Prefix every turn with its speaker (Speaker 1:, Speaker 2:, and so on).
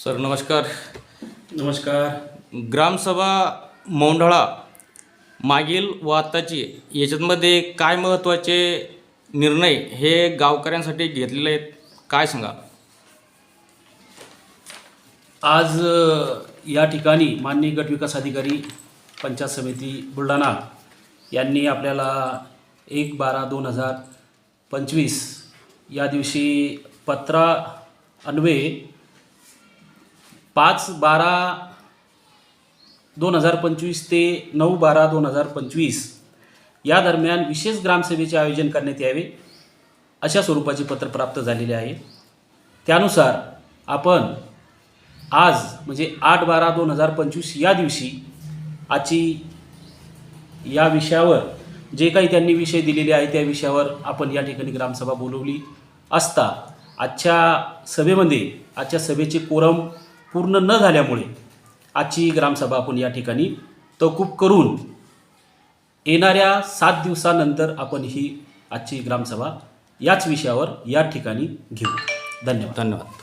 Speaker 1: Sir नमस्कार.
Speaker 2: नमस्कार.
Speaker 1: ग्रामसभा मोंढाळा मागील व आत्ताची याच्यामध्ये काय महत्त्वाचे निर्णय हे गावकऱ्यांसाठी घेतलेले आहेत, काय सांगा?
Speaker 2: आज या ठिकाणी माननीय गट विकास अधिकारी पंचायत समिती बुलढाणा यांनी आपल्याला 1/12/2025 या दिवशी पत्रा अन्वये 5/12/2025 ते 9/12/2025 या दरम्यान विशेष ग्रामसभेचे आयोजन करण्यात यावे अशा स्वरूपाचे पत्र प्राप्त झालेले आहे. त्यानुसार आपण आज म्हणजे 8/12/2025 या दिवशी आजची या विषयावर जे काही त्यांनी विषय दिलेले आहे त्या विषयावर आपण या ठिकाणी ग्रामसभा बोलवली असता आजच्या सभेचे कोरम पूर्ण न झाल्यामुळे आजची ग्रामसभा आपण या ठिकाणी तहकूब करून येणाऱ्या 7 दिवसानंतर आपण ही आजची ग्रामसभा याच विषयावर या ठिकाणी घेऊ. धन्यवाद.